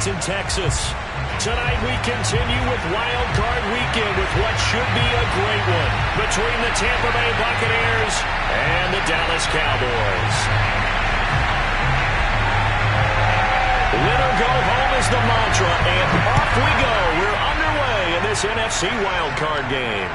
Cowboys in Texas. Tonight we continue with Wildcard Weekend with what should be a great one between the Tampa Bay Buccaneers and the Dallas Cowboys. Win or go home is the mantra, and off we go. We're underway in this NFC Wildcard game.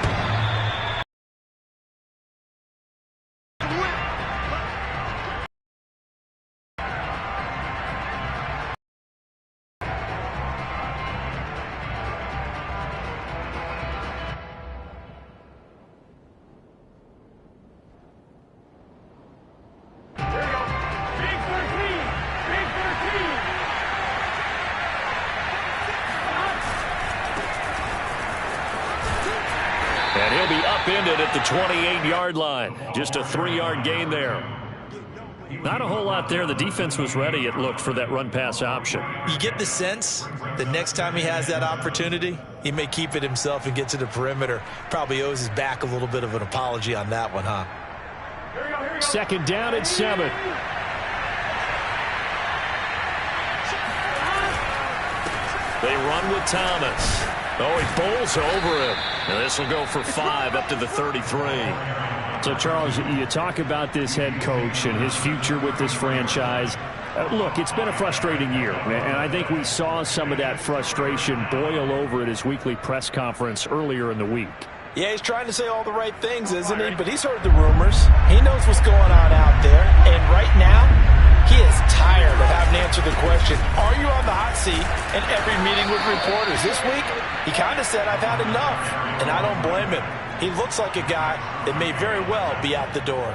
And he'll be upended at the 28-yard line. Just a 3-yard gain there. Not a whole lot there. The defense was ready, it looked, for that run-pass option. You get the sense that next time he has that opportunity, he may keep it himself and get to the perimeter. Probably owes his back a little bit of an apology on that one, huh? Second down at 7. They run with Thomas. Oh, he bowls over him. And this will go for 5 up to the 33. So, Charles, you talk about this head coach and his future with this franchise. Look, it's been a frustrating year, and I think we saw some of that frustration boil over at his weekly press conference earlier in the week. Yeah, he's trying to say all the right things, isn't he? But he's heard the rumors. He knows what's going on out there. And right now, he is tired of having to answer the question, are you on the hot seat in every meeting with reporters? This week, he kind of said, I've had enough. And I don't blame him. He looks like a guy that may very well be out the door.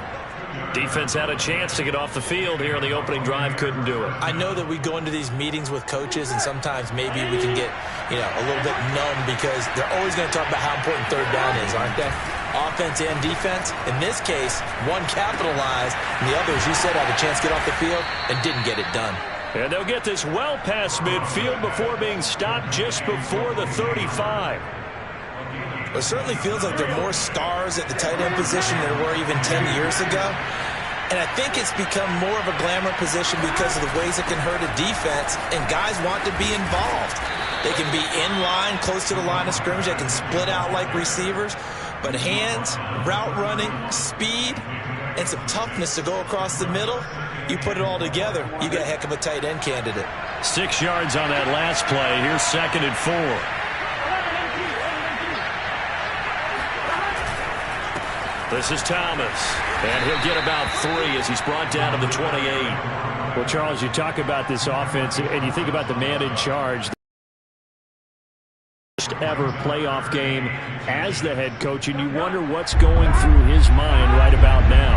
Defense had a chance to get off the field here on the opening drive, couldn't do it. I know that we go into these meetings with coaches, and sometimes maybe we can get, a little bit numb because they're always going to talk about how important third down is, aren't they? Offense and defense. In this case, one capitalized, and the other, as you said, had a chance to get off the field and didn't get it done. And they'll get this well past midfield before being stopped just before the 35. It certainly feels like there are more stars at the tight end position than there were even 10 years ago. And I think it's become more of a glamour position because of the ways it can hurt a defense, and guys want to be involved. They can be in line, close to the line of scrimmage. They can split out like receivers. But hands, route running, speed, and some toughness to go across the middle, you put it all together, you got a heck of a tight end candidate. 6 yards on that last play. Here's 2nd and 4. This is Thomas, and he'll get about 3 as he's brought down to the 28. Well, Charles, you talk about this offense, and you think about the man in charge. First ever playoff game as the head coach, and you wonder what's going through his mind right about now.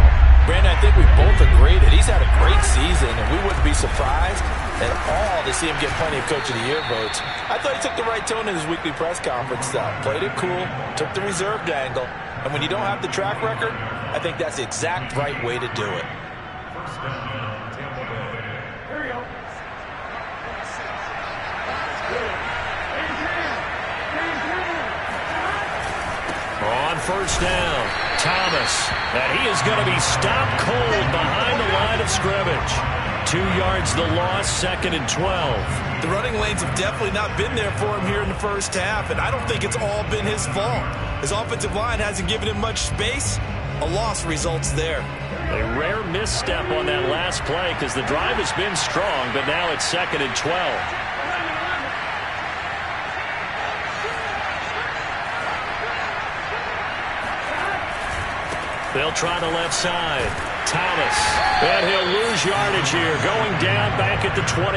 Brandon, I think we both agree that he's had a great season, and we wouldn't be surprised at all to see him get plenty of Coach of the Year votes. I thought he took the right tone in his weekly press conference, though. Played it cool, took the reserved angle. And when you don't have the track record, I think that's the exact right way to do it. On first down, Thomas. And he is going to be stopped cold behind the line of scrimmage. 2 yards the loss, 2nd and 12. The running lanes have definitely not been there for him here in the first half, and I don't think it's all been his fault. His offensive line hasn't given him much space. A loss results there. A rare misstep on that last play because the drive has been strong, but now it's 2nd and 12. They'll try the left side. Thomas. And he'll lose yardage here, going down back at the 28.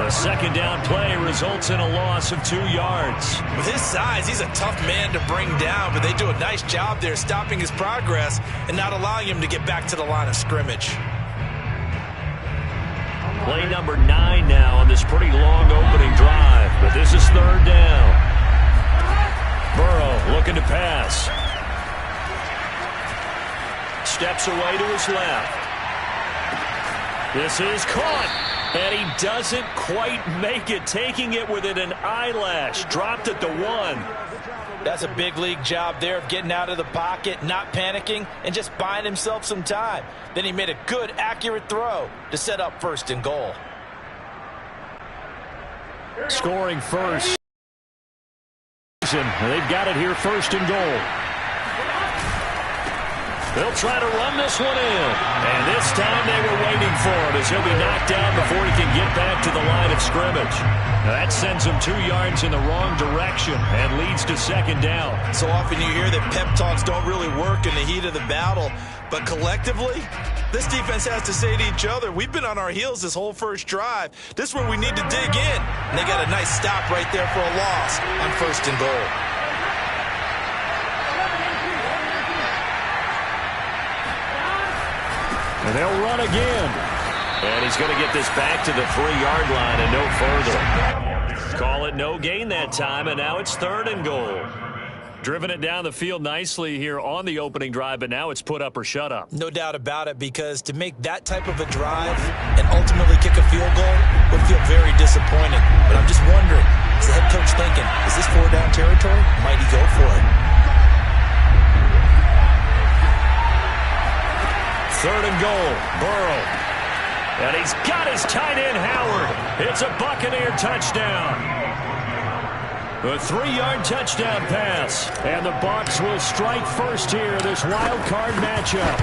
A second down play results in a loss of 2 yards. With his size, he's a tough man to bring down, but they do a nice job there stopping his progress and not allowing him to get back to the line of scrimmage. Play number 9 now on this pretty long opening drive, but this is 3rd down. Burrow looking to pass. Steps away to his left. This is caught. And he doesn't quite make it, taking it within an eyelash. Dropped at the 1. That's a big league job there of getting out of the pocket, not panicking, and just buying himself some time. Then he made a good, accurate throw to set up 1st and goal. Scoring first. They've got it here, first and goal. They'll try to run this one in. And this time they were waiting for him as he'll be knocked down before he can get back to the line of scrimmage. Now that sends him 2 yards in the wrong direction and leads to second down. So often you hear that pep talks don't really work in the heat of the battle. But collectively, this defense has to say to each other, we've been on our heels this whole first drive. This is where we need to dig in. And they got a nice stop right there for a loss on first and goal. And they'll run again. And he's going to get this back to the 3-yard line and no further. Call it no gain that time, and now it's third and goal. Driven it down the field nicely here on the opening drive, but now it's put up or shut up. No doubt about it, because to make that type of a drive and ultimately kick a field goal would feel very disappointing. But I'm just wondering, is the head coach thinking, is this 4-down territory? Might he go for it? Third and goal, Burrow. And he's got his tight end, Howard. It's a Buccaneer touchdown. A 3-yard touchdown pass. And the Bucs will strike first here, this wild card matchup.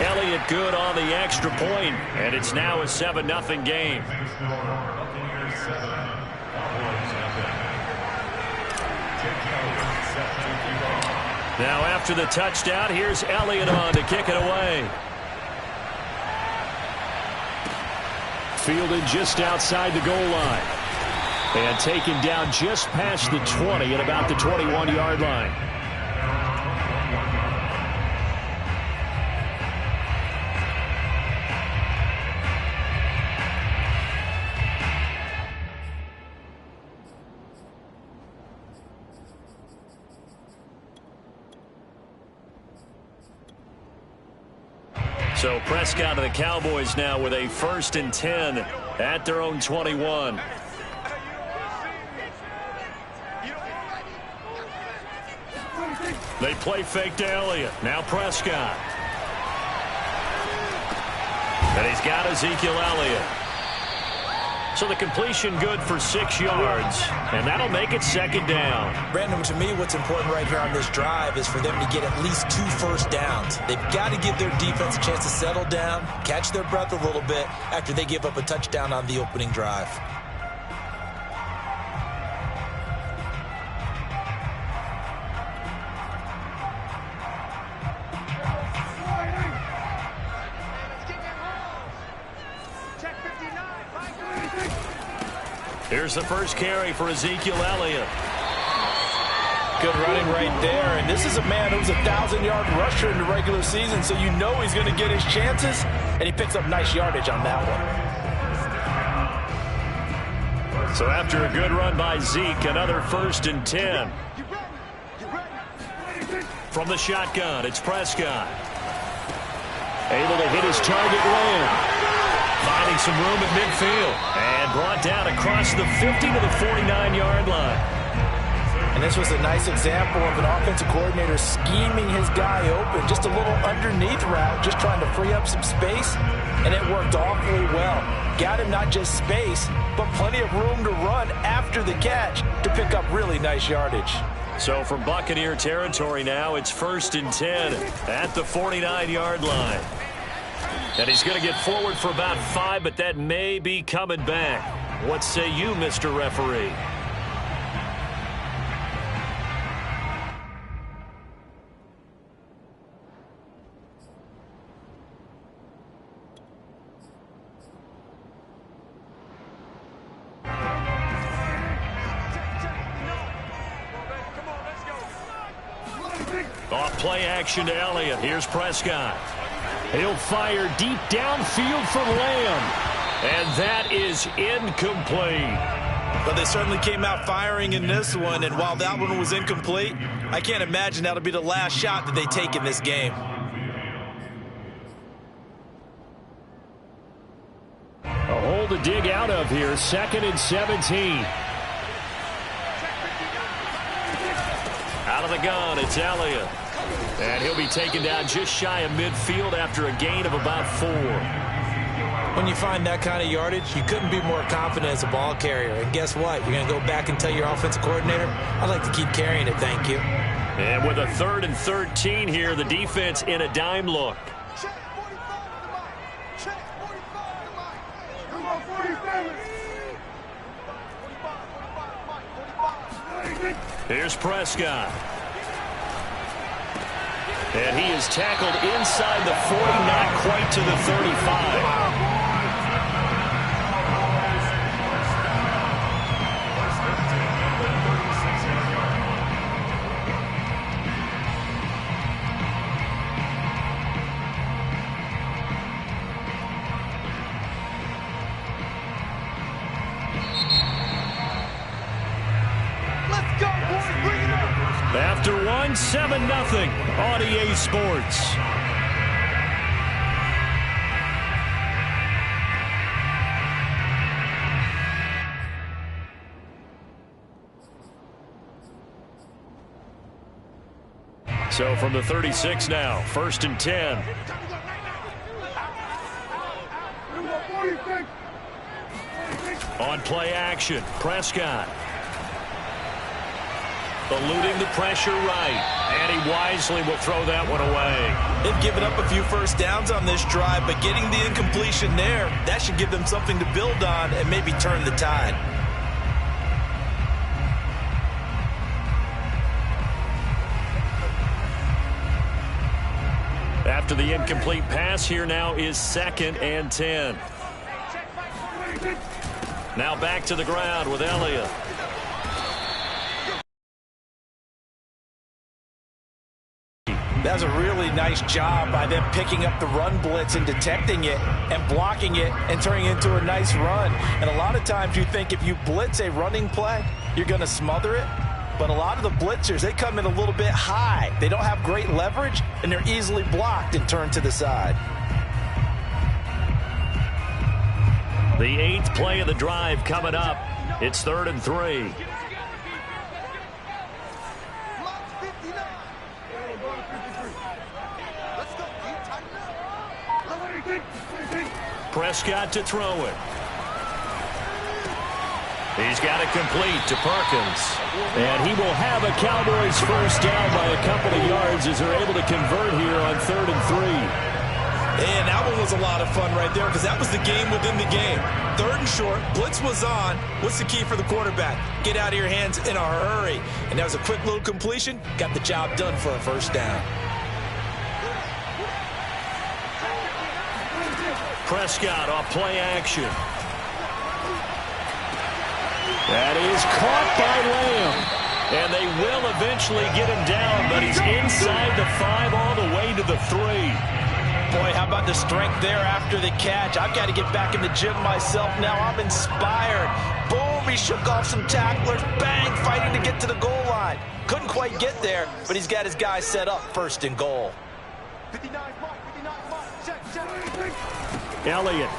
Elliott good on the extra point, and it's now a 7-0 game. Now after the touchdown, here's Elliott on to kick it away. Fielded just outside the goal line. And taken down just past the 20 at about the 21-yard line. So Prescott of the Cowboys now with a 1st and 10 at their own 21. They play fake to Elliott. Now Prescott. And he's got Ezekiel Elliott. So the completion good for 6 yards, and that'll make it second down. Brandon, to me, what's important right here on this drive is for them to get at least 2 first downs. They've got to give their defense a chance to settle down, catch their breath a little bit after they give up a touchdown on the opening drive. Here's the first carry for Ezekiel Elliott. Good running right there. And this is a man who's a 1,000-yard rusher in the regular season, so you know he's going to get his chances, and he picks up nice yardage on that one. So after a good run by Zeke, another 1st and 10. From the shotgun, it's Prescott. Able to hit his target land. Finding some room at midfield. And brought down across the 50 to the 49-yard line. And this was a nice example of an offensive coordinator scheming his guy open. Just a little underneath route, just trying to free up some space. And it worked awfully well. Got him not just space, but plenty of room to run after the catch to pick up really nice yardage. So from Buccaneer territory now, it's 1st and 10 at the 49-yard line. And he's going to get forward for about 5, but that may be coming back. What say you, Mr. Referee? Off play action to Elliott. Here's Prescott. He'll fire deep downfield for Lamb. And that is incomplete. But they certainly came out firing in this one, and while that one was incomplete, I can't imagine that'll be the last shot that they take in this game. A hole to dig out of here, 2nd and 17. Out of the gun, it's Elliott. And he'll be taken down just shy of midfield after a gain of about 4. When you find that kind of yardage, you couldn't be more confident as a ball carrier. And guess what? You're going to go back and tell your offensive coordinator, I'd like to keep carrying it, thank you. And with a 3rd and 13 here, the defense in a dime look. Here's Prescott. And he is tackled inside the 40, not quite to the 35. After one, 7-0 on EA Sports. So from the 36 now, 1st and 10. On play action, Prescott. Eluding the pressure right, and he wisely will throw that one away. They've given up a few first downs on this drive, but getting the incompletion there, that should give them something to build on and maybe turn the tide. After the incomplete pass, here now is 2nd and 10. Now back to the ground with Elliott. That was a really nice job by them picking up the run blitz and detecting it and blocking it and turning it into a nice run. And a lot of times you think if you blitz a running play, you're going to smother it. But a lot of the blitzers, they come in a little bit high. They don't have great leverage, and they're easily blocked and turned to the side. The 8th play of the drive coming up. It's 3rd and 3. Prescott to throw it. He's got it complete to Perkins. And he will have a Cowboys first down by a couple of yards as they're able to convert here on 3rd and 3. And that one was a lot of fun right there because that was the game within the game. 3rd and short, blitz was on. What's the key for the quarterback? Get out of your hands in a hurry. And that was a quick little completion. Got the job done for a first down. Prescott off play action. That is caught by Lamb. And they will eventually get him down, but he's inside the 5 all the way to the 3. Boy, how about the strength there after the catch? I've got to get back in the gym myself now. I'm inspired. Boom, he shook off some tacklers. Bang, fighting to get to the goal line. Couldn't quite get there, but he's got his guys set up 1st and goal. Elliott.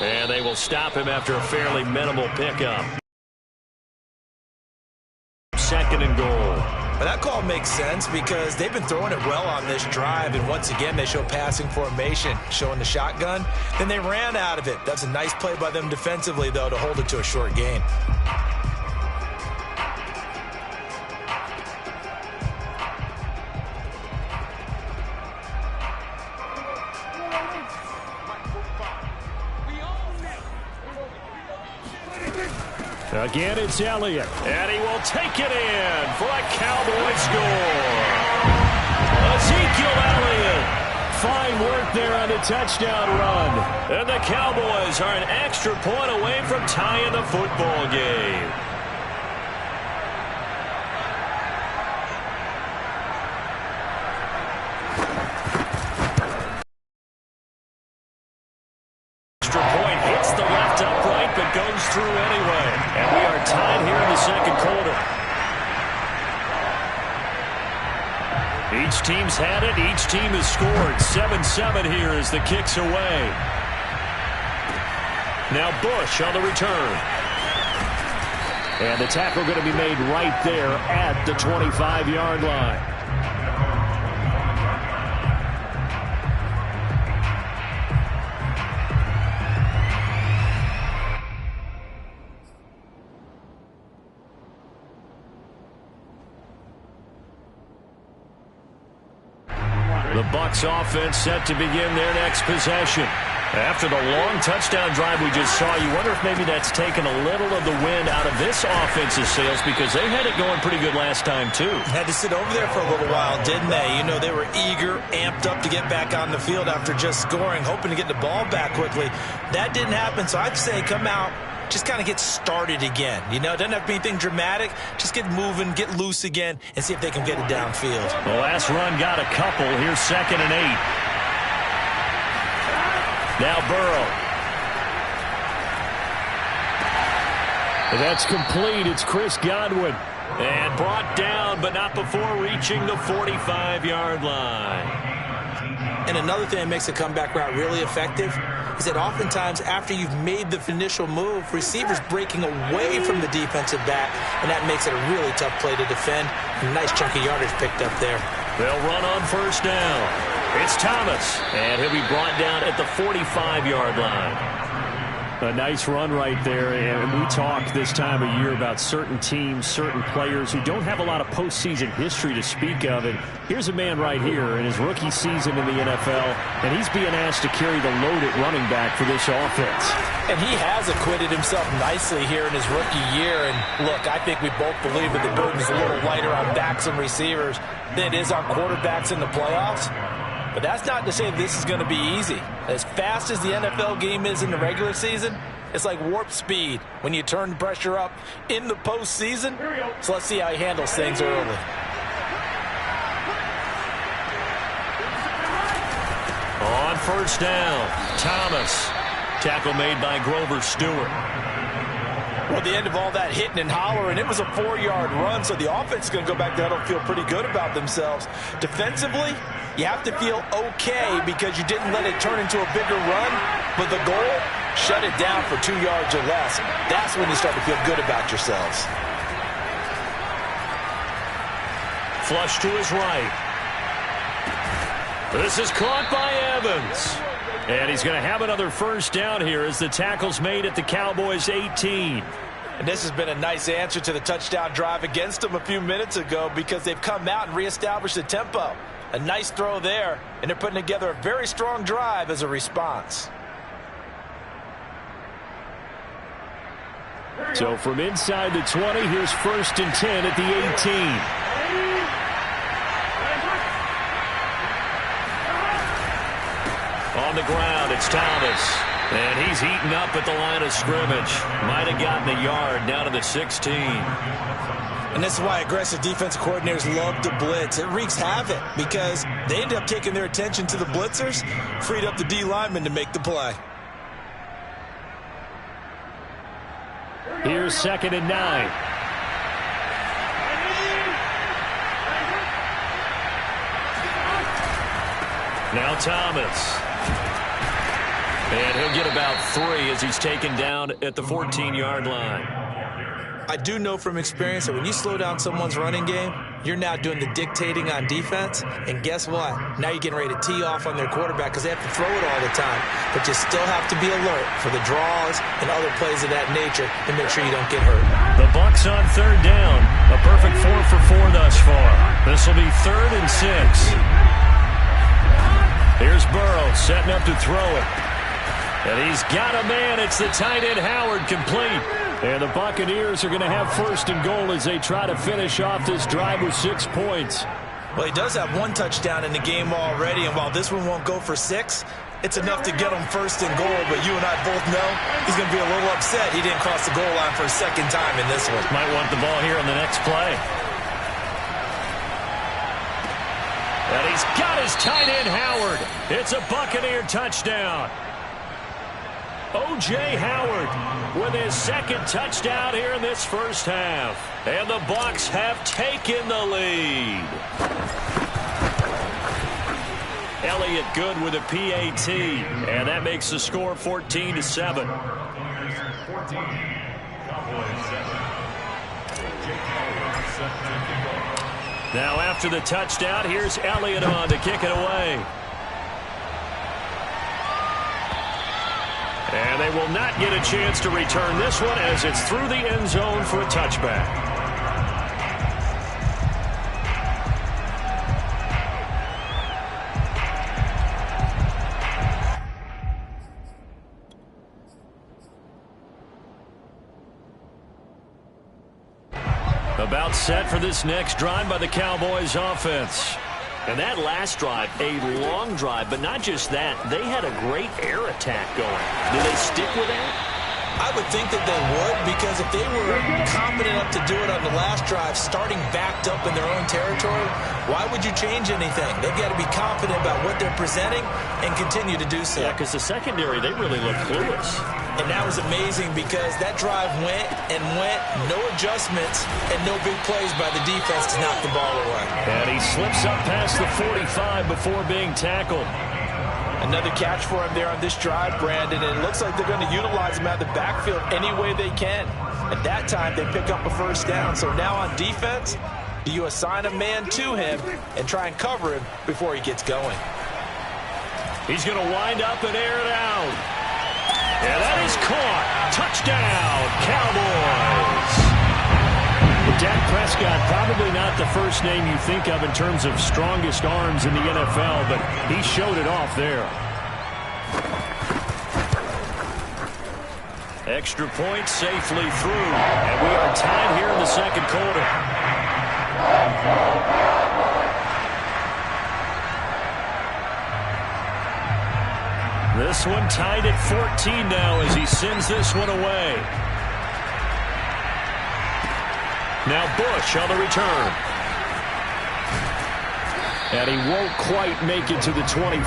And they will stop him after a fairly minimal pickup. 2nd and goal. But that call makes sense because they've been throwing it well on this drive, and once again they show passing formation, showing the shotgun. Then they ran out of it. That's a nice play by them defensively, though, to hold it to a short gain. Again, it's Elliott. And he will take it in for a Cowboy score. Ezekiel Elliott. Fine work there on the touchdown run. And the Cowboys are an extra point away from tying the football game. Extra point hits the left upright but goes through anyway. And we are tied here in the 2nd quarter. Each team's had it. Each team has scored. 7-7 here as the kick's away. Now Bush on the return. And the tackle going to be made right there at the 25-yard line. Bucs offense set to begin their next possession. After the long touchdown drive we just saw, you wonder if maybe that's taken a little of the wind out of this offense's sails, because they had it going pretty good last time too. Had to sit over there for a little while, didn't they? You know, they were eager, amped up to get back on the field after just scoring, hoping to get the ball back quickly. That didn't happen, so I'd say come out, just kind of get started again. You know, it doesn't have to be anything dramatic. Just get moving, get loose again, and see if they can get it downfield. The last run got a couple. Here's 2nd and 8. Now Burrow. That's complete. It's Chris Godwin. And brought down, but not before reaching the 45-yard line. And another thing that makes a comeback route really effective is that oftentimes after you've made the initial move, receivers breaking away from the defensive back, and that makes it a really tough play to defend. A nice chunk of yardage picked up there. They'll run on 1st down. It's Thomas, and he'll be brought down at the 45-yard line. A nice run right there, and we talk this time of year about certain teams, certain players who don't have a lot of postseason history to speak of. And here's a man right here in his rookie season in the NFL, and he's being asked to carry the load at running back for this offense. And he has acquitted himself nicely here in his rookie year. And look, I think we both believe that the burden's a little lighter on backs and receivers than it is on quarterbacks in the playoffs. But that's not to say this is going to be easy. As fast as the NFL game is in the regular season, it's like warp speed when you turn the pressure up in the postseason. So let's see how he handles things early. On 1st down, Thomas. Tackle made by Grover Stewart. Well, at the end of all that hitting and hollering, it was a 4-yard run, so the offense is going to go back there and feel pretty good about themselves. Defensively, you have to feel okay because you didn't let it turn into a bigger run, but the goal, shut it down for 2 yards or less. That's when you start to feel good about yourselves. Flush to his right. This is caught by Evans. And he's going to have another 1st down here as the tackle's made at the Cowboys' 18. And this has been a nice answer to the touchdown drive against them a few minutes ago because they've come out and reestablished the tempo. A nice throw there, and they're putting together a very strong drive as a response. So from inside the 20, here's 1st and 10 at the 18. On the ground, it's Thomas. And he's eaten up at the line of scrimmage. Might have gotten a yard down to the 16. And this is why aggressive defense coordinators love to blitz. It wreaks havoc because they end up taking their attention to the blitzers, freed up the D lineman to make the play. Here's 2nd and 9. Now Thomas. And he'll get about 3 as he's taken down at the 14-yard line. I do know from experience that when you slow down someone's running game, you're now doing the dictating on defense. And guess what? Now you're getting ready to tee off on their quarterback because they have to throw it all the time. But you still have to be alert for the draws and other plays of that nature to make sure you don't get hurt. The Bucs on 3rd down. A perfect 4 for 4 thus far. This will be 3rd and 6. Here's Burrow setting up to throw it. And he's got a man. It's the tight end Howard, complete. And the Buccaneers are going to have 1st and goal as they try to finish off this drive with 6 points. Well, he does have 1 touchdown in the game already, and while this one won't go for 6, it's enough to get him 1st and goal. But you and I both know he's going to be a little upset he didn't cross the goal line for a 2nd time in this one. Might want the ball here on the next play. And he's got his tight end Howard. It's a Buccaneer touchdown. O.J. Howard with his 2nd touchdown here in this 1st half. And the Bucs have taken the lead. Elliott good with a PAT. And that makes the score 14-7. Now after the touchdown, here's Elliott on to kick it away. And they will not get a chance to return this one as it's through the end zone for a touchback. About set for this next drive by the Cowboys offense. And that last drive, a long drive, but not just that. They had a great air attack going. Do they stick with that? I would think that they would, because if they were confident enough to do it on the last drive, starting backed up in their own territory, why would you change anything? They've got to be confident about what they're presenting and continue to do so. Yeah, because the secondary, they really look clueless. And that was amazing because that drive went and went, no adjustments, and no big plays by the defense to knock the ball away. And he slips up past the 45 before being tackled. Another catch for him there on this drive, Brandon, and it looks like they're going to utilize him out of the backfield any way they can. At that time, they pick up a first down. So now on defense, do you assign a man to him and try and cover him before he gets going? He's going to wind up and air it out. And that is caught. Touchdown, Cowboys. Dak Prescott, probably not the first name you think of in terms of strongest arms in the NFL, but he showed it off there. Extra point safely through, and we are tied here in the second quarter. This one tied at 14 now as he sends this one away. Now Bush on the return. And he won't quite make it to the 25.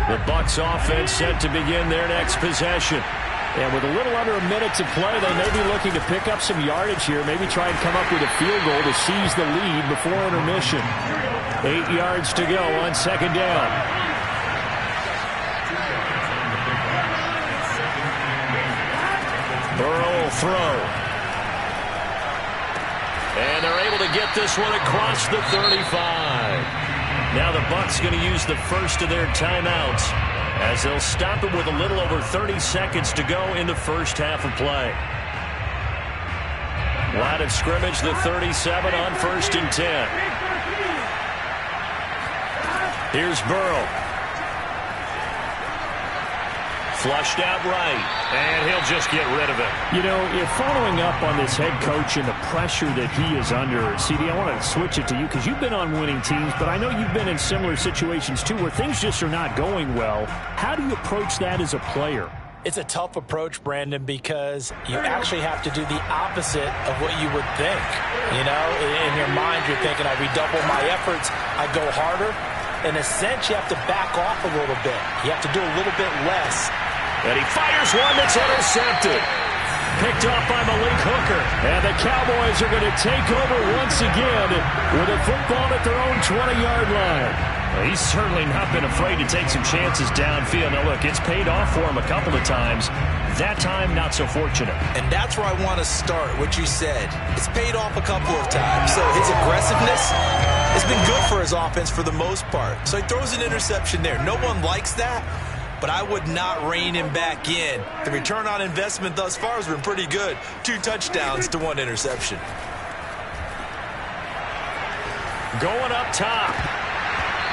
The Bucs offense set to begin their next possession. And with a little under a minute to play, they may be looking to pick up some yardage here, maybe try and come up with a field goal to seize the lead before intermission. 8 yards to go on second down. Burrow will throw. And they're able to get this one across the 35. Now the Bucs going to use the first of their timeouts as they'll stop it with a little over 30 seconds to go in the first half of play. Line of scrimmage, the 37 on 1st and 10. Here's Burrow. Flushed out right, and he'll just get rid of it. You know, if following up on this head coach and the pressure that he is under, CD, I want to switch it to you because you've been on winning teams, but I know you've been in similar situations too where things just are not going well. How do you approach that as a player? It's a tough approach, Brandon, because you actually have to do the opposite of what you would think. You know, in your mind, you're thinking, I redouble my efforts, I go harder. In a sense, you have to back off a little bit. You have to do a little bit less. And he fires one that's intercepted. Picked off by Malik Hooker. And the Cowboys are going to take over once again with a football at their own 20-yard line. Well, he's certainly not been afraid to take some chances downfield. Now, look, it's paid off for him a couple of times. That time, not so fortunate. And that's where I want to start, what you said. It's paid off a couple of times. So his aggressiveness has been good for his offense for the most part. So he throws an interception there. No one likes that, but I would not rein him back in. The return on investment thus far has been pretty good. 2 touchdowns to 1 interception. Going up top.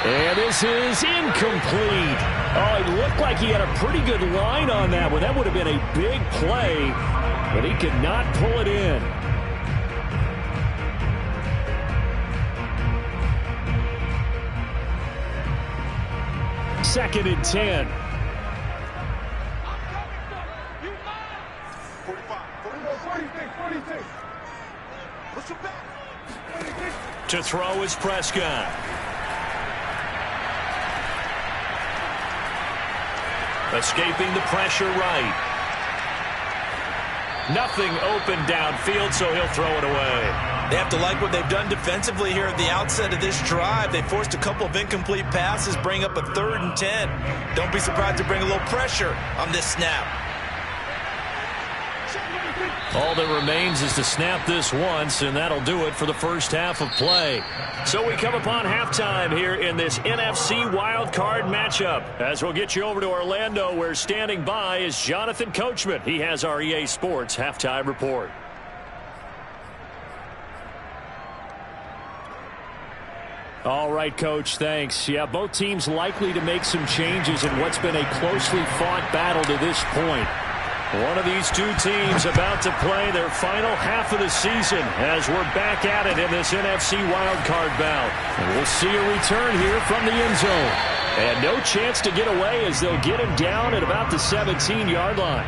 And this is incomplete. Oh, it looked like he had a pretty good line on that one. That would have been a big play, but he could not pull it in. Second and 10. 46. To throw is Prescott. Escaping the pressure right. Nothing open downfield, so he'll throw it away. They have to like what they've done defensively here at the outset of this drive. They forced a couple of incomplete passes, bring up a 3rd and 10. Don't be surprised to bring a little pressure on this snap. All that remains is to snap this once, and that'll do it for the first half of play. So we come upon halftime here in this NFC Wildcard matchup. As we'll get you over to Orlando, where standing by is Jonathan Coachman. He has our EA Sports halftime report. All right, Coach, thanks. Yeah, both teams likely to make some changes in what's been a closely fought battle to this point. One of these two teams about to play their final half of the season as we're back at it in this NFC wildcard bout. And we'll see a return here from the end zone. And no chance to get away as they'll get him down at about the 17-yard line.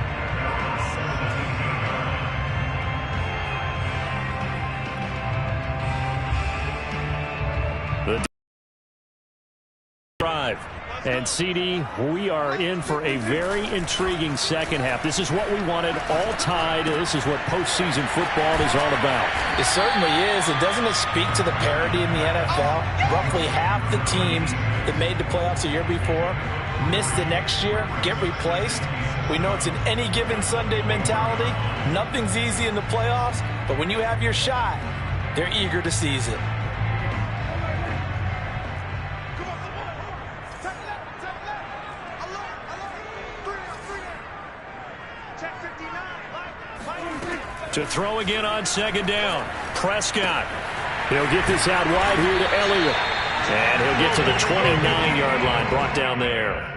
The drive. And, CD, we are in for a very intriguing second half. This is what we wanted, all tied. This is what postseason football is all about. It certainly is. And doesn't it speak to the parity in the NFL? Roughly half the teams that made the playoffs the year before miss the next year, get replaced. We know it's an any given Sunday mentality. Nothing's easy in the playoffs, but when you have your shot, they're eager to seize it. To throw again on second down. Prescott. He'll get this out wide here to Elliott. And he'll get to the 29-yard line, brought down there.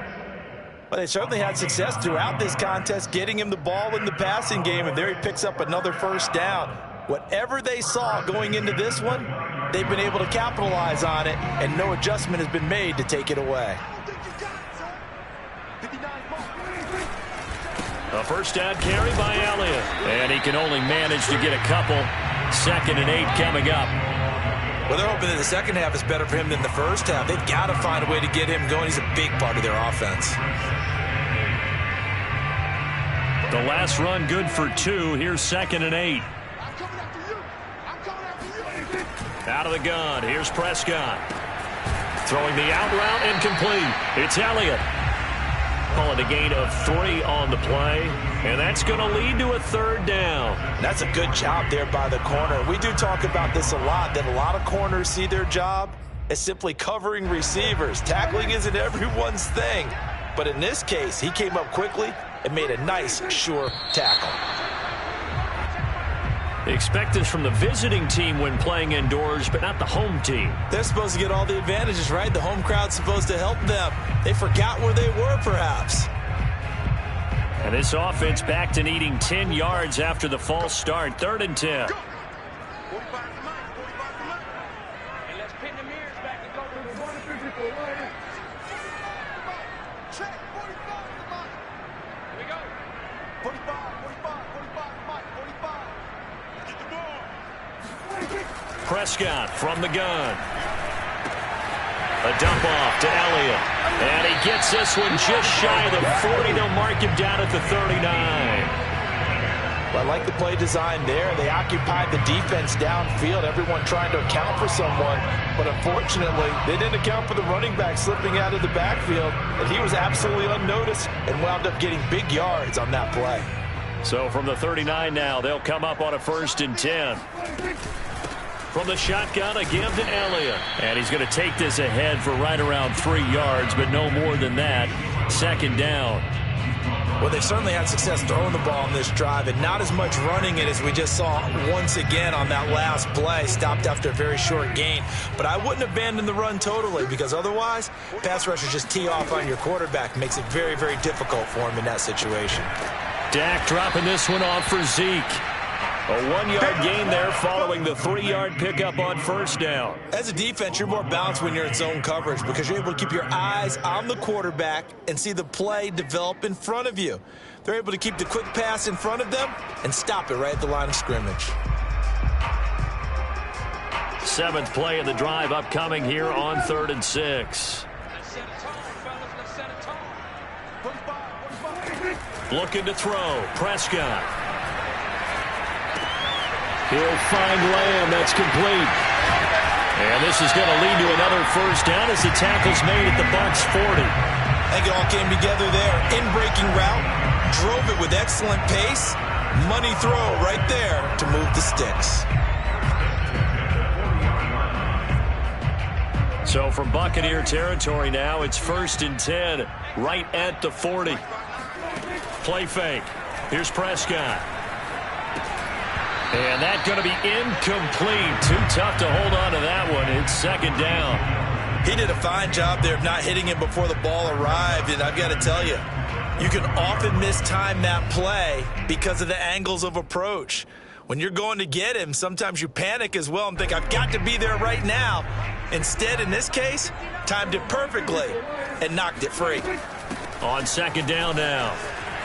Well, they certainly had success throughout this contest, getting him the ball in the passing game, and there he picks up another first down. Whatever they saw going into this one, they've been able to capitalize on it, and no adjustment has been made to take it away. A first down carry by Elliott. And he can only manage to get a couple. 2nd and 8 coming up. Well, they're hoping that the second half is better for him than the first half. They've got to find a way to get him going. He's a big part of their offense. The last run good for 2. Here's 2nd and 8. Out of the gun. Here's Prescott. Throwing the out route incomplete. It's Elliott. Calling a gain of 3 on the play. And that's going to lead to a 3rd down. That's a good job there by the corner. We do talk about this a lot, that a lot of corners see their job as simply covering receivers. Tackling isn't everyone's thing. But in this case, he came up quickly and made a nice, sure tackle. Expect this from the visiting team when playing indoors, but not the home team. They're supposed to get all the advantages, right? The home crowd's supposed to help them. They forgot where they were, perhaps. And this offense back to needing 10 yards after the false start. 3rd and 10. Prescott from the gun. A dump off to Elliott. And he gets this one just shy of the 40. They'll mark him down at the 39. Well, I like the play design there. They occupied the defense downfield, everyone trying to account for someone. But unfortunately, they didn't account for the running back slipping out of the backfield. And he was absolutely unnoticed and wound up getting big yards on that play. So from the 39 now, they'll come up on a 1st and 10. From the shotgun, again to Elliott. And he's going to take this ahead for right around 3 yards, but no more than that. 2nd down. Well, they've certainly had success throwing the ball on this drive, and not as much running it as we just saw once again on that last play. Stopped after a very short gain. But I wouldn't abandon the run totally, because otherwise, pass rushers just tee off on your quarterback. Makes it very, very difficult for him in that situation. Dak dropping this one off for Zeke. A 1-yard gain there following the 3-yard pickup on 1st down. As a defense, you're more balanced when you're in zone coverage because you're able to keep your eyes on the quarterback and see the play develop in front of you. They're able to keep the quick pass in front of them and stop it right at the line of scrimmage. 7th play of the drive upcoming here on 3rd and 6. Looking to throw. Prescott. He'll find Lamb. That's complete. And this is going to lead to another 1st down as the tackle's made at the Bucs 40. I think it all came together there. In-breaking route. Drove it with excellent pace. Money throw right there to move the sticks. So from Buccaneer territory now, it's 1st and 10 right at the 40. Play fake. Here's Prescott. And that's going to be incomplete. Too tough to hold on to that one. It's second down. He did a fine job there of not hitting him before the ball arrived, and I've got to tell you, you can often mistime that play because of the angles of approach. When you're going to get him, sometimes you panic as well and think, I've got to be there right now. Instead, in this case, timed it perfectly and knocked it free. On second down now,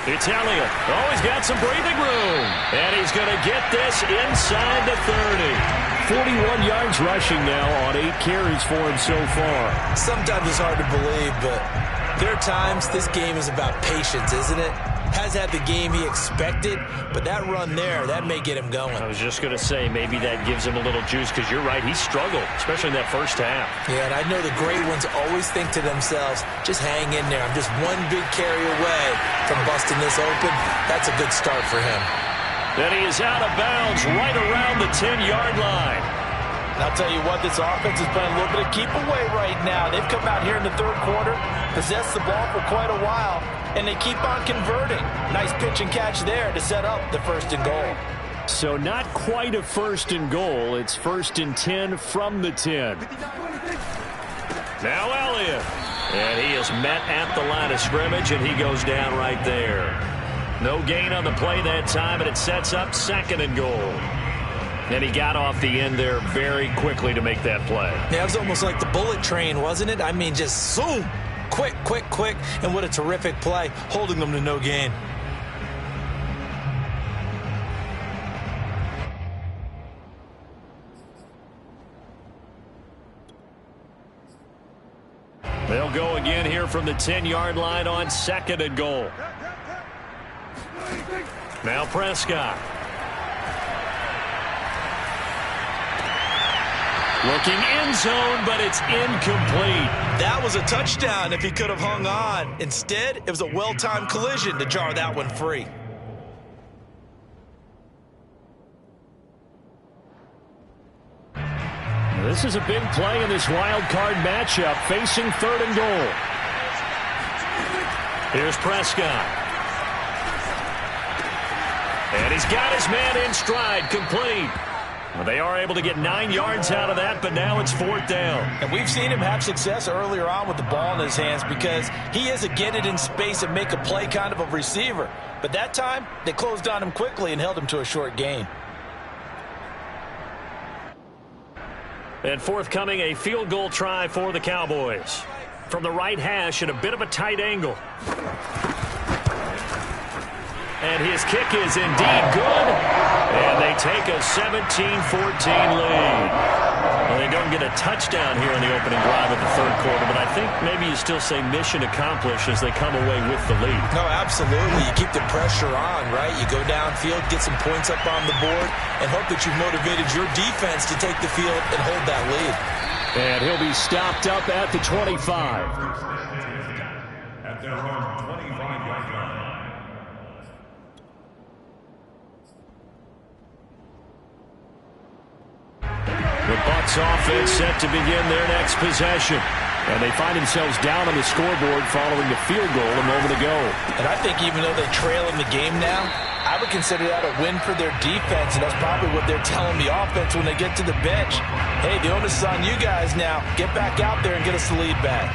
it's Elliott. Oh, he's got some breathing room. And he's going to get this inside the 30. 41 yards rushing now on 8 carries for him so far. Sometimes it's hard to believe, but there are times this game is about patience, isn't it? Has had the game he expected, but that run there, that may get him going. I was just going to say, maybe that gives him a little juice, because you're right, he struggled, especially in that first half. Yeah, and I know the great ones always think to themselves, just hang in there. I'm just one big carry away from busting this open. That's a good start for him. Then he is out of bounds right around the 10-yard line. And I'll tell you what, this offense is playing a little bit of keep away right now. They've come out here in the third quarter, possessed the ball for quite a while, and they keep on converting. Nice pitch and catch there to set up the 1st and goal. So not quite a 1st and goal. It's 1st and 10 from the 10. Now Elliott. And he is met at the line of scrimmage, and he goes down right there. No gain on the play that time, and it sets up 2nd and goal. And he got off the end there very quickly to make that play. Yeah, it was almost like the bullet train, wasn't it? I mean, just zoom. Quick, quick, quick. And what a terrific play, holding them to no gain. They'll go again here from the 10-yard line on 2nd and goal. Now Prescott. Looking end zone, but it's incomplete. That was a touchdown if he could have hung on. Instead, it was a well-timed collision to jar that one free. This is a big play in this wild card matchup, facing 3rd and goal. Here's Prescott. And he's got his man in stride, complete. Well, they are able to get 9 yards out of that, but now it's 4th down. And we've seen him have success earlier on with the ball in his hands because he is a get it in space and make a play kind of a receiver. But that time, they closed on him quickly and held him to a short gain. And forthcoming, a field goal try for the Cowboys. From the right hash at a bit of a tight angle. And his kick is indeed good. And they take a 17-14 lead. Well, they don't get a touchdown here in the opening drive of the 3rd quarter, but I think maybe you still say mission accomplished as they come away with the lead. No, absolutely. You keep the pressure on, right? You go downfield, get some points up on the board, and hope that you've motivated your defense to take the field and hold that lead. And he'll be stopped up at the 25. At their own 25-yard line. The Bucs offense set to begin their next possession. And they find themselves down on the scoreboard following the field goal a moment ago. And I think even though they trail in the game now, I would consider that a win for their defense, and that's probably what they're telling the offense when they get to the bench. Hey, the onus is on you guys now. Get back out there and get us the lead back.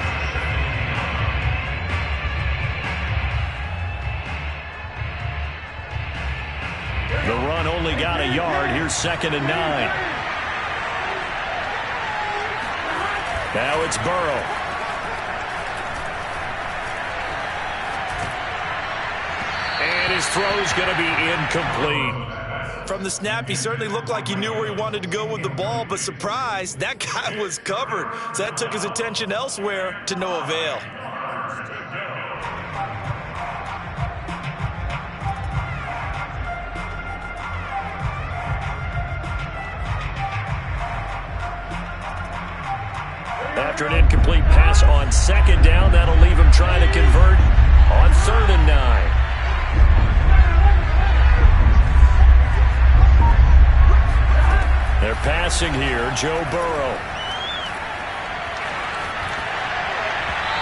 The run only got a yard. Here's 2nd and 9. Now it's Burrow. And his throw's going to be incomplete. From the snap, he certainly looked like he knew where he wanted to go with the ball, but surprise, that guy was covered. So that took his attention elsewhere to no avail. After an incomplete pass on 2nd down, that'll leave him trying to convert on 3rd and 9. They're passing here, Joe Burrow.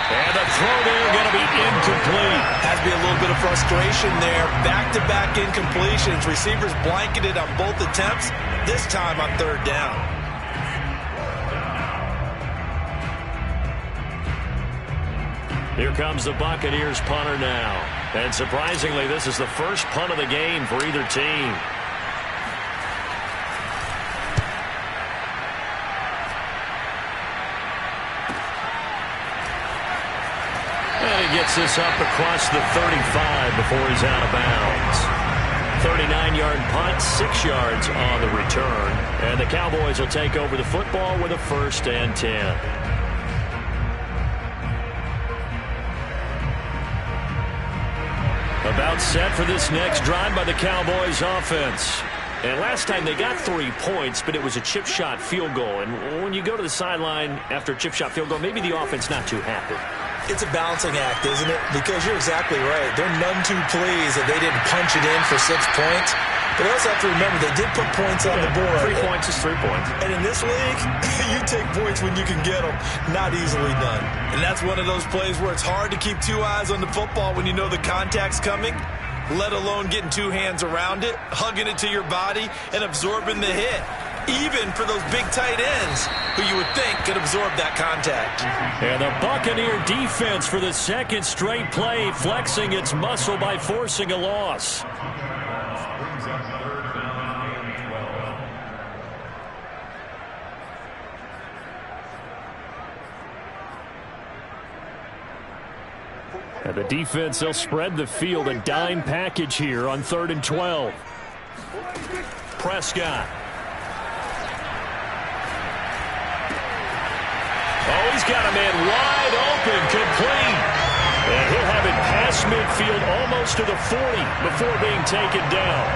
And the throw there going to be incomplete. Has to be a little bit of frustration there. Back-to-back incompletions. Receivers blanketed on both attempts, this time on third down. Here comes the Buccaneers punter now. And surprisingly, this is the first punt of the game for either team. And he gets this up across the 35 before he's out of bounds. 39-yard punt, 6 yards on the return. And the Cowboys will take over the football with a 1st and 10. About set for this next drive by the Cowboys offense. And last time they got 3 points, but it was a chip shot field goal. And when you go to the sideline after a chip shot field goal, maybe the offense not too happy. It's a balancing act, isn't it? Because you're exactly right. They're none too pleased that they didn't punch it in for 6 points. But they also have to remember they did put points on the board. 3 points is 3 points. And in this league, you take points when you can get them. Not easily done. And that's one of those plays where it's hard to keep 2 eyes on the football when you know the contact's coming, let alone getting 2 hands around it, hugging it to your body, and absorbing the hit. Even for those big tight ends who you would think could absorb that contact. And the Buccaneer defense for the 2nd straight play, flexing its muscle by forcing a loss. And the defense, they'll spread the field, a dime package here on 3rd and 12. Prescott. Oh, he's got a man wide open, complete. And he'll have it past midfield almost to the 40 before being taken down.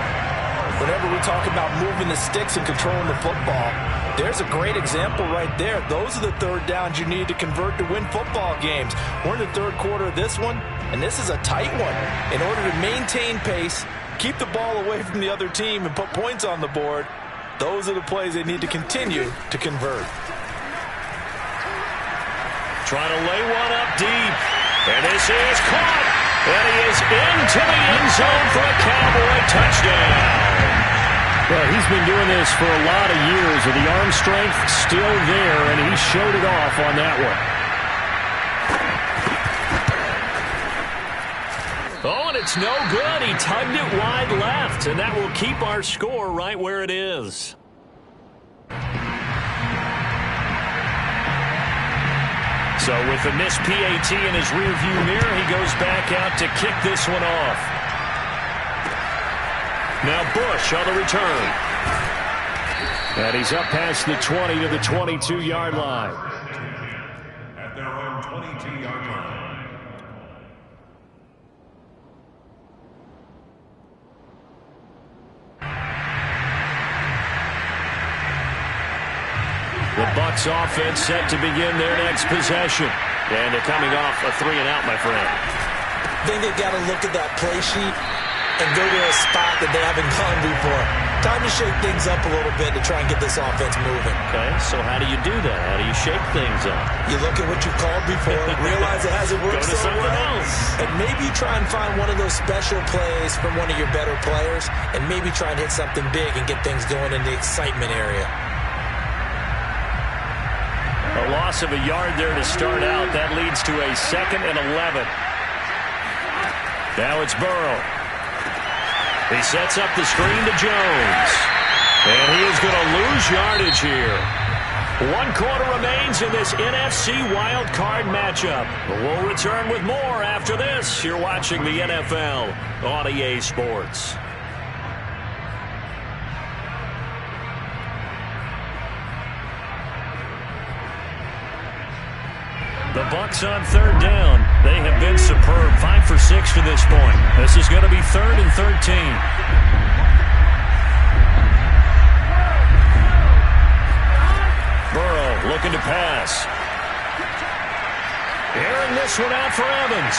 Whenever we talk about moving the sticks and controlling the football, there's a great example right there. Those are the 3rd downs you need to convert to win football games. We're in the 3rd quarter of this one, and this is a tight one. In order to maintain pace, keep the ball away from the other team, and put points on the board, those are the plays they need to continue to convert. Trying to lay one up deep. And this is caught. And he is into the end zone for a Cowboy touchdown. Well, he's been doing this for a lot of years, and the arm strength still there, and he showed it off on that one. Oh, and it's no good. He tugged it wide left, and that will keep our score right where it is. So with the missed PAT in his rearview mirror, he goes back out to kick this one off. Now Bush on the return. And he's up past the 20 to the 22-yard line. At their own 22-yard line. The Bucs offense set to begin their next possession. And they're coming off a 3-and-out, my friend. I think they've got to look at that play sheet and go to a spot that they haven't gone before. Time to shake things up a little bit to try and get this offense moving. Okay, so how do you do that? How do you shake things up? You look at what you called before, realize it hasn't worked so well, and maybe try and find one of those special plays from one of your better players, and maybe try and hit something big and get things going in the excitement area. A loss of a yard there to start out. That leads to a 2nd and 11. Now it's Burrow. He sets up the screen to Jones. And he is going to lose yardage here. 1 quarter remains in this NFC Wildcard matchup. We'll return with more after this. You're watching the NFL on EA Sports. The Bucs on 3rd down. They have been superb. 5 for 6 to this point. This is going to be 3rd and 13. Burrow looking to pass. Airing this one out for Evans.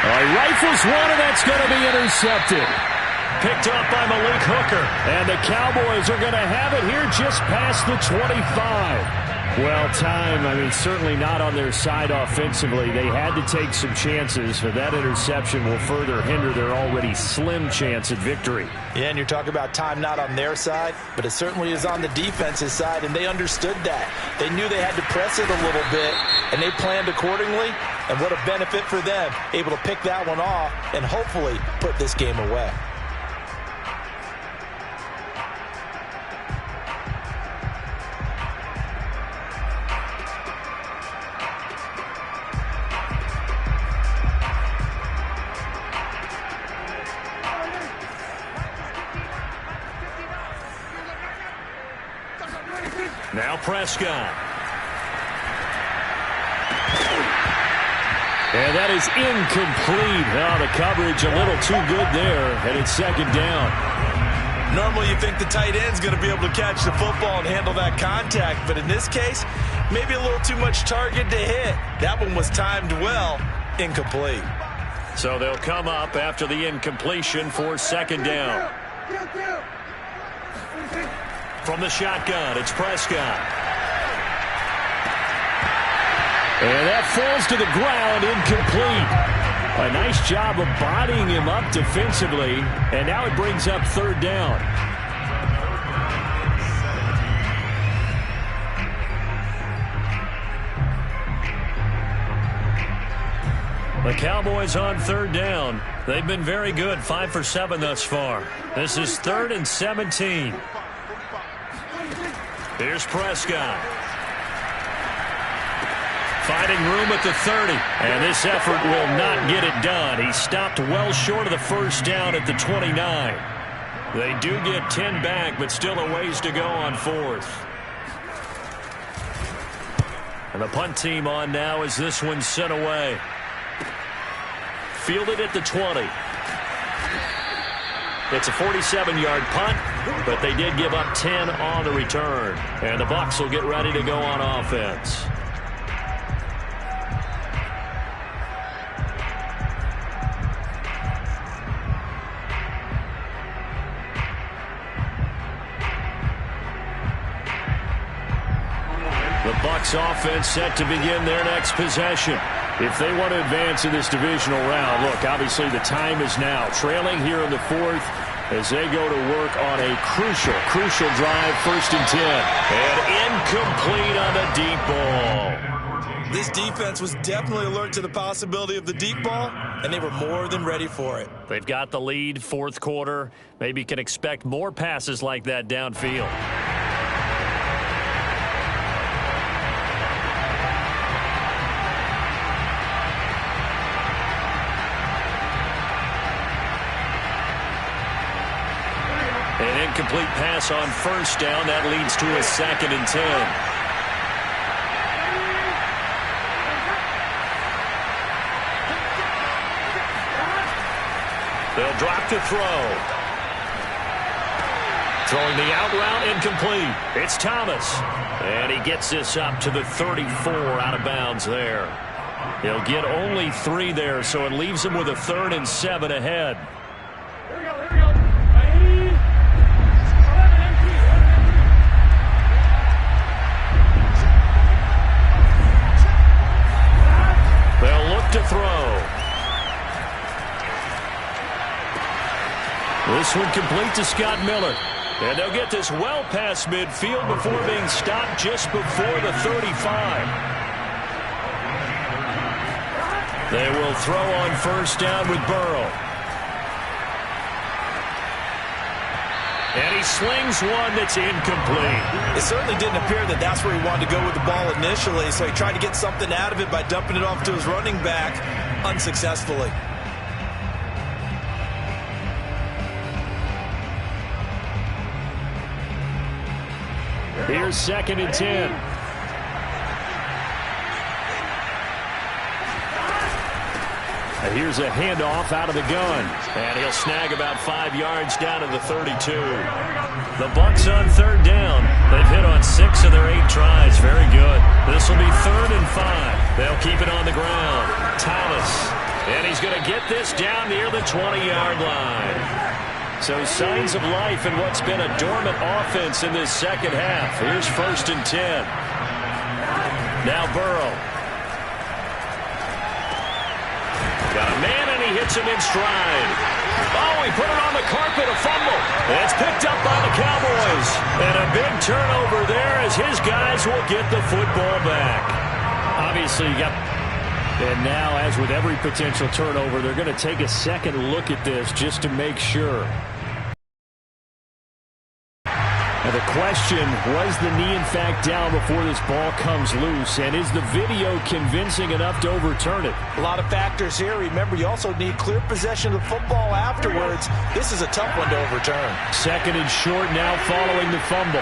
He rifles one, and that's going to be intercepted. Picked up by Malik Hooker. And the Cowboys are going to have it here just past the 25. Well, time, certainly not on their side offensively. They had to take some chances, but that interception will further hinder their already slim chance at victory. Yeah, and you're talking about time not on their side, but it certainly is on the defense's side, and they understood that. They knew they had to press it a little bit, and they planned accordingly, and what a benefit for them, able to pick that one off and hopefully put this game away. Now Prescott. And that is incomplete. Now the coverage a little too good there, and it's second down. Normally you think the tight end's going to be able to catch the football and handle that contact, but in this case, maybe a little too much target to hit. That one was timed well, incomplete. So they'll come up after the incompletion for second down. From the shotgun, it's Prescott. And that falls to the ground, incomplete. A nice job of bodying him up defensively, and now it brings up third down. The Cowboys on third down. They've been very good, 5 for 7 thus far. This is 3rd and 17. Here's Prescott. Finding room at the 30. And this effort will not get it done. He stopped well short of the first down at the 29. They do get 10 back, but still a ways to go on 4th. And the punt team on now as this one's sent away. Fielded at the 20. It's a 47-yard punt, but they did give up 10 on the return. And the Bucs will get ready to go on offense. The Bucs offense set to begin their next possession. If they want to advance in this divisional round, look, obviously the time is now. Trailing here in the 4th as they go to work on a crucial drive, 1st and 10. And incomplete on the deep ball. This defense was definitely alert to the possibility of the deep ball, and they were more than ready for it. They've got the lead, 4th quarter. Maybe can expect more passes like that downfield. An incomplete pass on 1st down. That leads to a 2nd and 10. They'll drop to throw. Throwing the out route, incomplete. It's Thomas. And he gets this up to the 34, out of bounds there. He'll get only 3 there, so it leaves him with a 3rd and 7 ahead. They'll look to throw. This one complete to Scott Miller. And they'll get this well past midfield before being stopped just before the 35. They will throw on 1st down with Burrow. And he slings one that's incomplete. It certainly didn't appear that that's where he wanted to go with the ball initially, so he tried to get something out of it by dumping it off to his running back unsuccessfully. Here's 2nd and 10. And here's a handoff out of the gun. And he'll snag about 5 yards down to the 32. The Bucs on 3rd down. They've hit on 6 of their 8 tries. Very good. This will be 3rd and 5. They'll keep it on the ground. Thomas. And he's going to get this down near the 20-yard line. So signs of life in what's been a dormant offense in this second half. Here's 1st and 10. Now Burrow. Got a man, and he hits him in stride. Oh, he put it on the carpet, a fumble. It's picked up by the Cowboys. And a big turnover there as his guys will get the football back. Obviously, you got... And now, as with every potential turnover, they're going to take a second look at this just to make sure. Now the question, was the knee in fact down before this ball comes loose? And is the video convincing enough to overturn it? A lot of factors here. Remember, you also need clear possession of the football afterwards. This is a tough one to overturn. Second and short now following the fumble.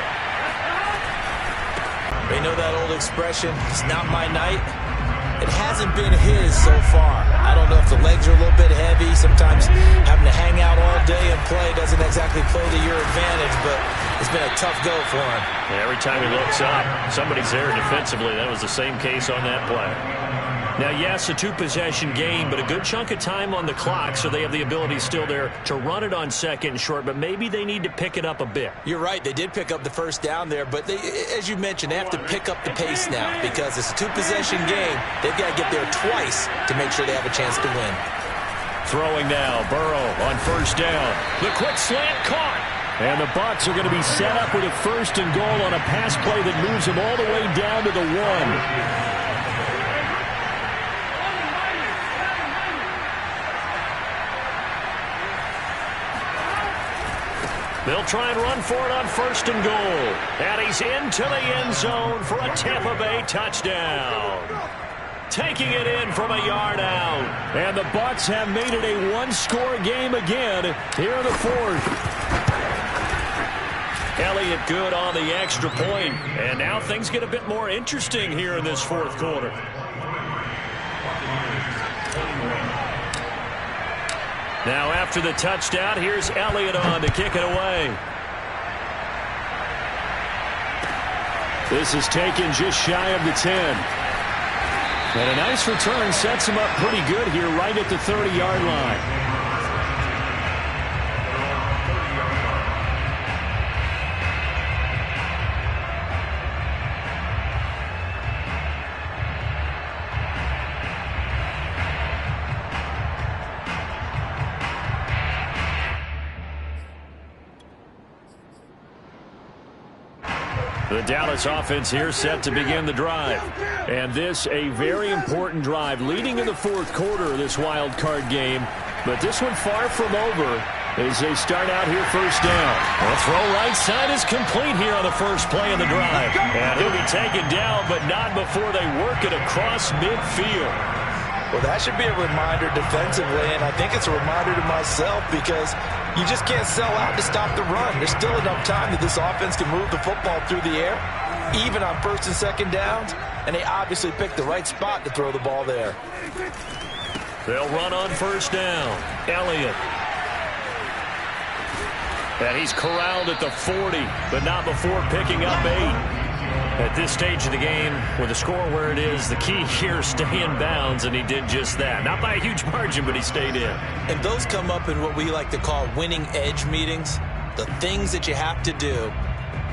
They know that old expression, it's not my night. It hasn't been his so far. I don't know if the legs are a little bit heavy. Sometimes having to hang out all day and play doesn't exactly play to your advantage, but it's been a tough go for him. Yeah, every time he looks up, somebody's there defensively. That was the same case on that play. Now, yes, a two-possession game, but a good chunk of time on the clock, so they have the ability still there to run it on second and short, but maybe they need to pick it up a bit. You're right. They did pick up the first down there, but they, as you mentioned, they have to pick up the pace now because it's a two-possession game. They've got to get there twice to make sure they have a chance to win. Throwing now, Burrow on first down. The quick slant caught. And the Bucs are going to be set up with a first and goal on a pass play that moves them all the way down to the 1. They'll try and run for it on first and goal. And he's into the end zone for a Tampa Bay touchdown. Taking it in from a yard out. And the Bucs have made it a one-score game again here in the fourth. Elliott good on the extra point. And now things get a bit more interesting here in this fourth quarter. Now after the touchdown, here's Elliott on to kick it away. This is taken just shy of the 10. And a nice return sets him up pretty good here right at the 30-yard line. The Dallas offense here set to begin the drive. And this a very important drive leading in the fourth quarter of this wild card game. But this one far from over as they start out here first down. The throw right side is complete here on the first play of the drive. And he'll be taken down, but not before they work it across midfield. Well, that should be a reminder defensively, and I think it's a reminder to myself because you just can't sell out to stop the run. There's still enough time that this offense can move the football through the air, even on first and second downs, and they obviously picked the right spot to throw the ball there. They'll run on first down. Elliott. And he's corralled at the 40, but not before picking up 8. At this stage of the game, with the score where it is, the key here is stay in bounds, and he did just that. Not by a huge margin, but he stayed in. And those come up in what we like to call winning edge meetings. The things that you have to do,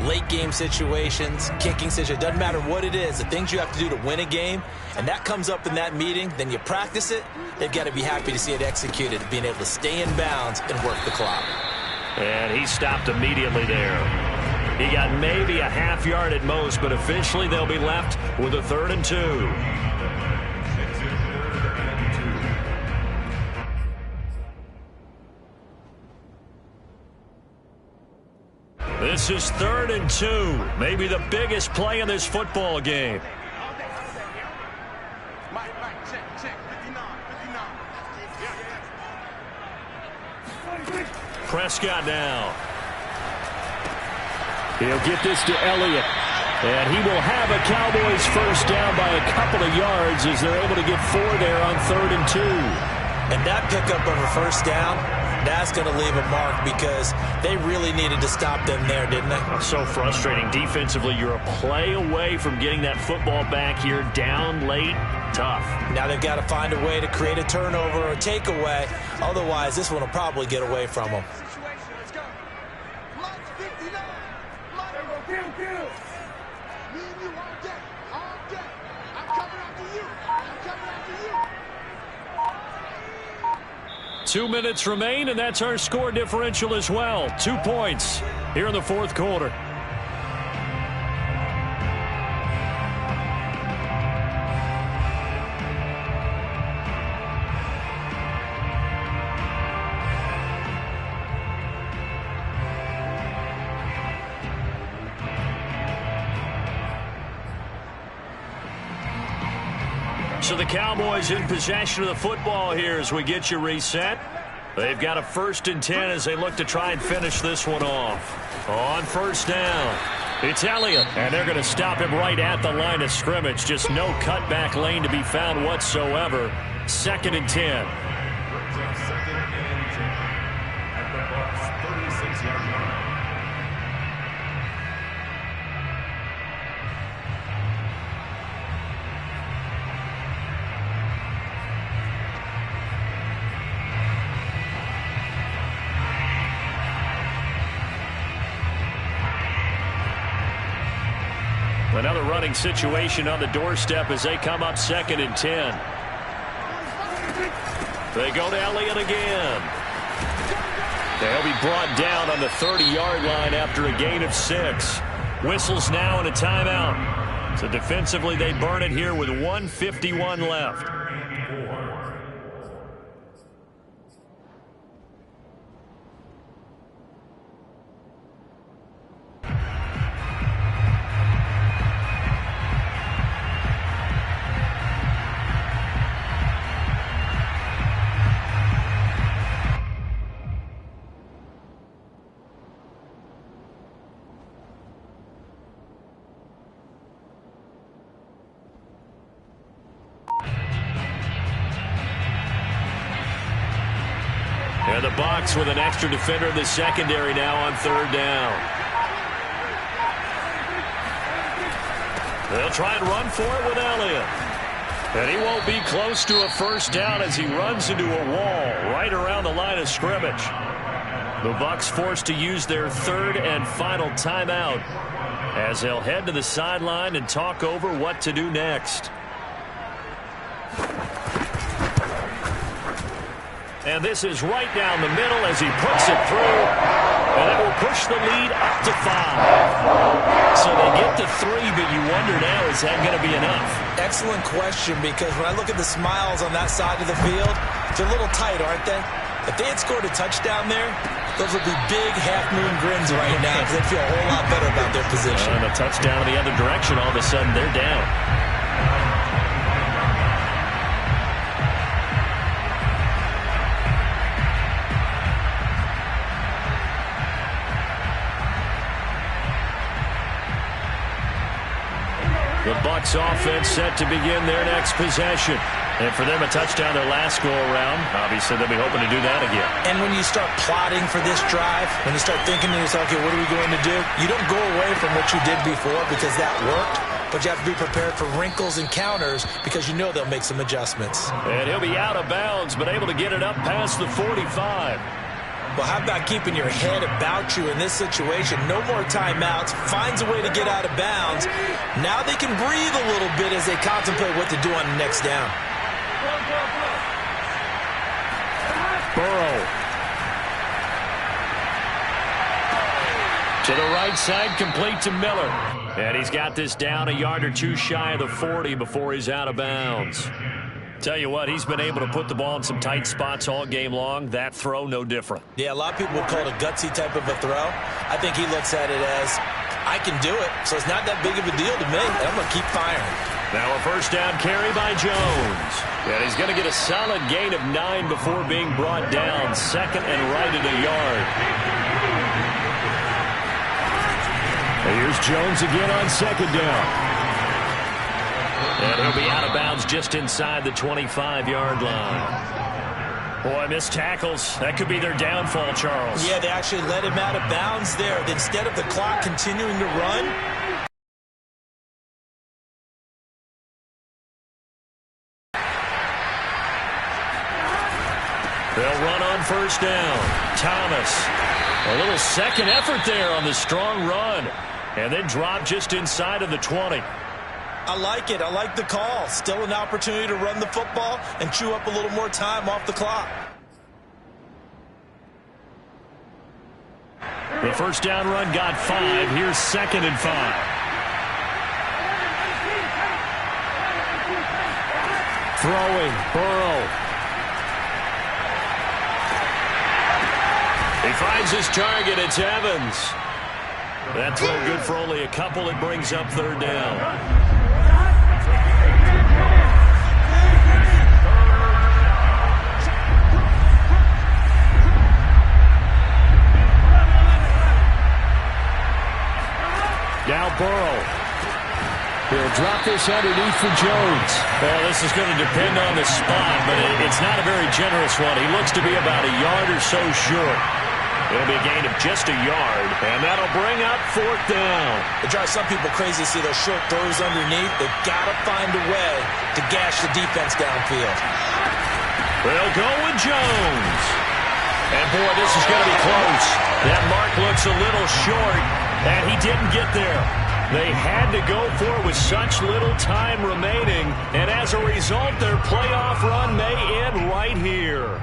late game situations, kicking situations, doesn't matter what it is, the things you have to do to win a game, and that comes up in that meeting, then you practice it, they've got to be happy to see it executed, being able to stay in bounds and work the clock. And he stopped immediately there. He got maybe a half yard at most, but officially they'll be left with a 3rd and 2. This is 3rd and 2. Maybe the biggest play in this football game. Prescott now. He'll get this to Elliott. And he will have a Cowboys first down by a couple of yards as they're able to get 4 there on 3rd and 2. And that pickup of a first down, that's going to leave a mark because they really needed to stop them there, didn't they? So frustrating. Defensively, you're a play away from getting that football back here down late. Tough. Now they've got to find a way to create a turnover or a takeaway. Otherwise, this one will probably get away from them. 2 minutes remain, and that's our score differential as well. 2 points here in the fourth quarter. So the Cowboys in possession of the football here as we get you reset. They've got a 1st and 10 as they look to try and finish this one off. On first down, it's Elliott, and they're going to stop him right at the line of scrimmage. Just no cutback lane to be found whatsoever. 2nd and 10. At the Bucs 36-yard line. Another running situation on the doorstep as they come up 2nd and 10. They go to Elliott again. They'll be brought down on the 30-yard line after a gain of 6. Whistles now and a timeout. So defensively they burn it here with 1:51 left. And the Bucs with an extra defender in the secondary now on 3rd down. They'll try and run for it with Elliott. And he won't be close to a 1st down as he runs into a wall right around the line of scrimmage. The Bucs forced to use their 3rd and final timeout as they'll head to the sideline and talk over what to do next. And this is right down the middle as he puts it through. And it will push the lead up to 5. So they get to 3, but you wonder now, is that going to be enough? Excellent question, because when I look at the smiles on that side of the field, they're a little tight, aren't they? If they had scored a touchdown there, those would be big half-moon grins right now because they'd feel a whole lot better about their position. And a touchdown in the other direction, all of a sudden they're down. The Bucs offense set to begin their next possession. And for them, a touchdown their last go-around. Obviously, they'll be hoping to do that again. And when you start plotting for this drive, when you start thinking to yourself, okay, what are we going to do? You don't go away from what you did before because that worked. But you have to be prepared for wrinkles and counters because you know they'll make some adjustments. And he'll be out of bounds, but able to get it up past the 45. Well, how about keeping your head about you in this situation? No more timeouts. Finds a way to get out of bounds. Now they can breathe a little bit as they contemplate what to do on the next down. Burrow. To the right side, complete to Miller. And he's got this down a yard or two shy of the 40 before he's out of bounds. Tell you what, he's been able to put the ball in some tight spots all game long. That throw, no different. Yeah, a lot of people would call it a gutsy type of a throw. I think he looks at it as, I can do it, so it's not that big of a deal to me, and I'm going to keep firing. Now a 1st down carry by Jones. And he's going to get a solid gain of 9 before being brought down. 2nd and right at a yard. And here's Jones again on 2nd down. And he'll be out of bounds just inside the 25-yard line. Boy, missed tackles. That could be their downfall, Charles. Yeah, they actually let him out of bounds there. Instead of the clock continuing to run, they'll run on 1st down. Thomas. A little second effort there on the strong run. And then drop just inside of the 20. I like it. I like the call. Still an opportunity to run the football and chew up a little more time off the clock. The first down run got 5. Here's 2nd and 5. Throwing, Burrow. He finds his target. It's Evans. That throw good for only a couple. It brings up 3rd down. Now Burrow. He'll drop this underneath for Jones. Well, this is going to depend on the spot, but it's not a very generous one. He looks to be about a yard or so short. It'll be a gain of just a yard, and that'll bring up 4th down. It drives some people crazy to see those short throws underneath. They've got to find a way to gash the defense downfield. They'll go with Jones. And, boy, this is going to be close. That mark looks a little short, and he didn't get there. They had to go for it with such little time remaining, and as a result, their playoff run may end right here.